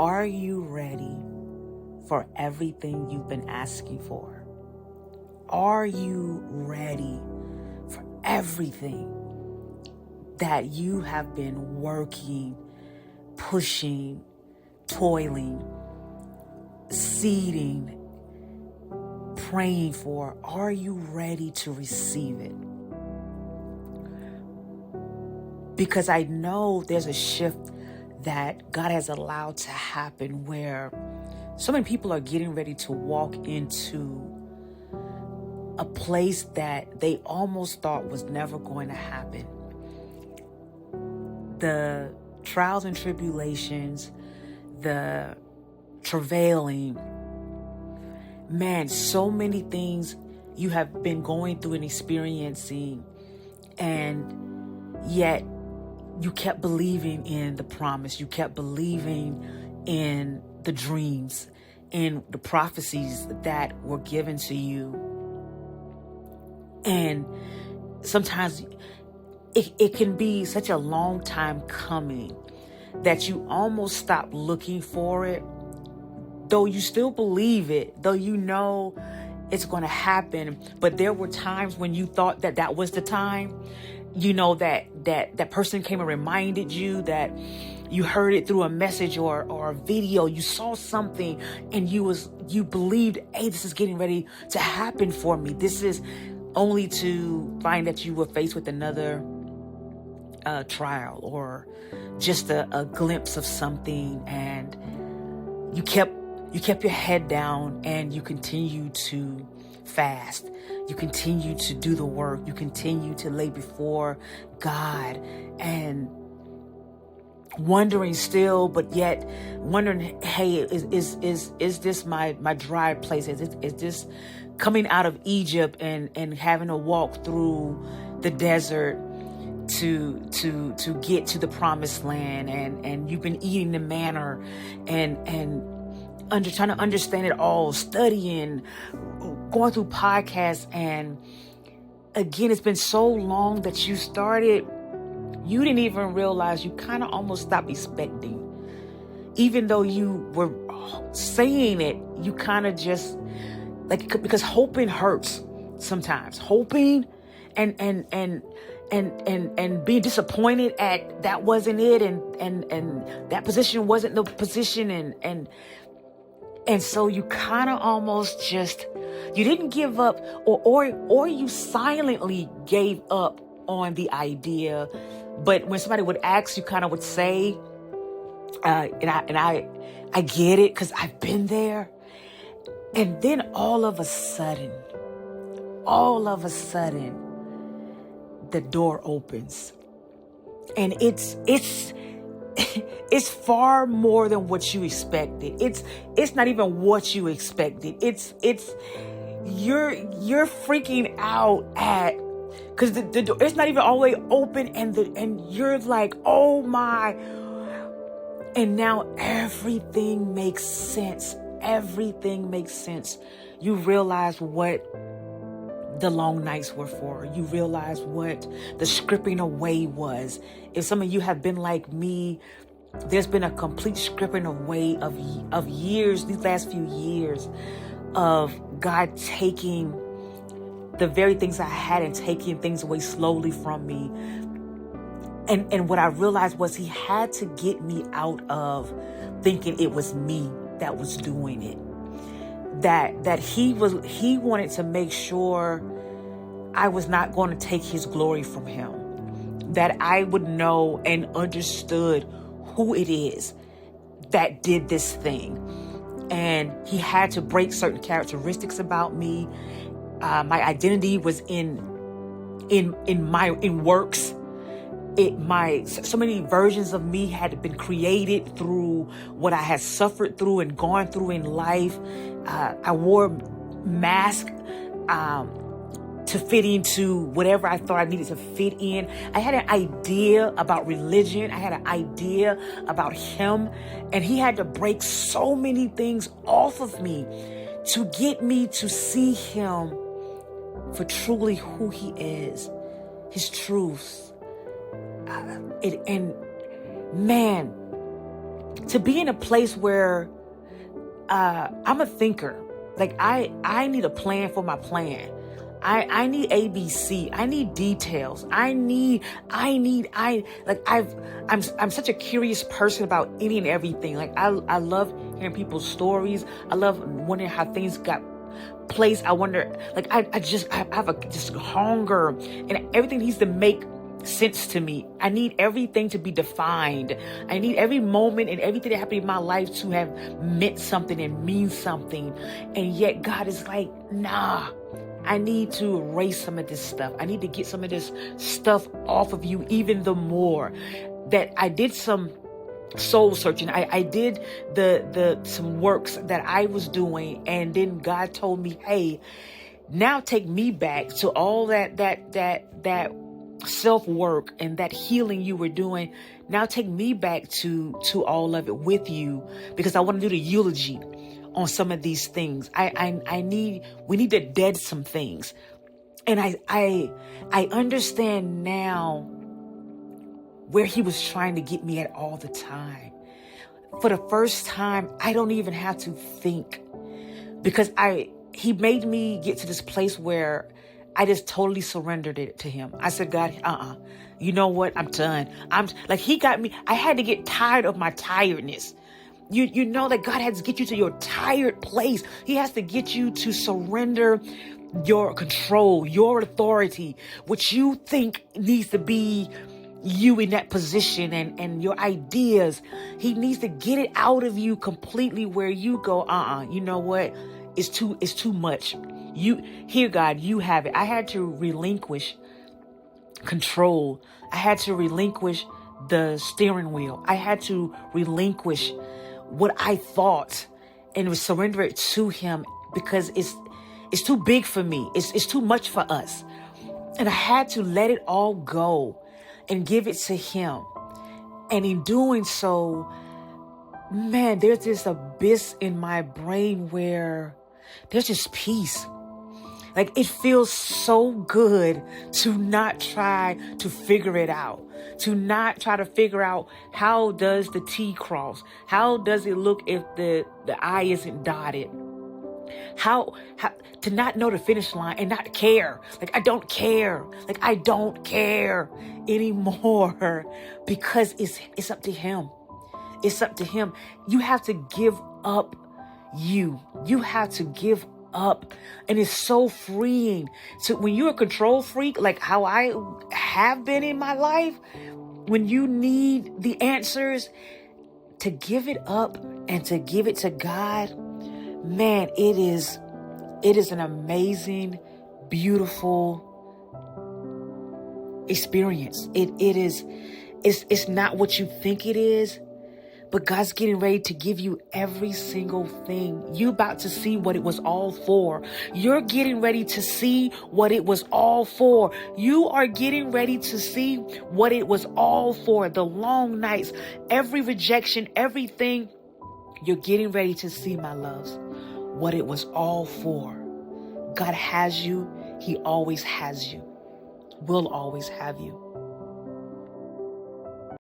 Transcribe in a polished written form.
Are you ready for everything you've been asking for? Are you ready for everything that you have been working, pushing, toiling, seeding, praying for? Are you ready to receive it? Because I know there's a shift that God has allowed to happen where so many people are getting ready to walk into a place that they almost thought was never going to happen. The trials and tribulations, the travailing, man, so many things you have been going through and experiencing, and yet you kept believing in the promise. You kept believing in the dreams, in the prophecies that were given to you. And sometimes it can be such a long time coming that you almost stop looking for it, though you still believe it, though you know it's going to happen. But there were times when you thought that that was the time. You know, that person came and reminded you, that you heard it through a message or a video. You saw something and you believed, hey, this is getting ready to happen for me. This is only to find that you were faced with another trial or just a glimpse of something, and you kept your head down and you continue to fast. You continue to do the work. You continue to lay before God and wondering still, but yet wondering, hey, is this my dry place? Is this coming out of Egypt and having to walk through the desert to get to the promised land, and you've been eating the manna and trying to understand it all, studying, going through podcasts, and again, it's been so long that you didn't even realize, you kind of almost stopped expecting. Even though you were saying it, you kind of just, like, because hoping hurts sometimes. Hoping and being disappointed at that wasn't it, and that position wasn't the position, and so you kind of almost just, you didn't give up, or you silently gave up on the idea. But when somebody would ask, you kind of would say, and I get it, because I've been there. And then all of a sudden, the door opens, and it's far more than what you expected. It's not even what you expected. You're freaking out at, because the door, it's not even all the way open, and you're like, oh my. And now everything makes sense. Everything makes sense. You realize what the long nights were for. You realize what the stripping away was. If some of you have been like me, there's been a complete stripping away of years, these last few years, of God taking the very things I had and taking things away slowly from me. And what I realized was He had to get me out of thinking it was me that was doing it. That He wanted to make sure I was not going to take His glory from Him. That I would know and understood who it is that did this thing. And He had to break certain characteristics about me. My identity was in works. So many versions of me had been created through what I had suffered through and gone through in life. I wore masks to fit into whatever I thought I needed to fit in. I had an idea about religion. I had an idea about Him, and He had to break so many things off of me to get me to see Him for truly who He is, His truth. And man, to be in a place where I'm a thinker. Like I need a plan for my plan. I need ABC. I need details. I'm such a curious person about any and everything. Like I love hearing people's stories. I love wondering how things got placed. I wonder, like I have a just hunger, and everything needs to make sense to me. I need everything to be defined. I need every moment and everything that happened in my life to have meant something and mean something. And yet God is like, nah, I need to erase some of this stuff. I need to get some of this stuff off of you even the more. That I did some soul searching. I did some works that I was doing, and then God told me, hey, now take me back to all that self-work and that healing you were doing. Now take me back to all of it with you, because I want to do the eulogy on some of these things. We need to dead some things. And I understand now where he was trying to get me at all the time. For the first time, I don't even have to think, because he made me get to this place where I just totally surrendered it to him. I said, God, you know what? I'm done. He got me. I had to get tired of my tiredness. You know that God has to get you to your tired place. He has to get you to surrender your control, your authority, which you think needs to be you in that position, and your ideas. He needs to get it out of you completely, where you go, you know what? It's too much. God, you have it. I had to relinquish control. I had to relinquish the steering wheel. I had to relinquish what I thought and surrender it to him, because it's too big for me. It's too much for us. And I had to let it all go and give it to him. And in doing so, man, there's this abyss in my brain where there's just peace. Like, it feels so good to not try to figure it out, to not try to figure out how does the T cross? How does it look if the I isn't dotted? How to not know the finish line and not care. Like, I don't care. Like, I don't care anymore, because it's up to him. It's up to him. You have to give up you. You have to give up. And it's so freeing. So when you're a control freak, like how I have been in my life, when you need the answers, to give it up and to give it to God, man, it is an amazing, beautiful experience. It's not what you think it is, but God's getting ready to give you every single thing. You about to see what it was all for. You're getting ready to see what it was all for. You are getting ready to see what it was all for. The long nights, every rejection, everything. You're getting ready to see, my loves, what it was all for. God has you. He always has you. Will always have you.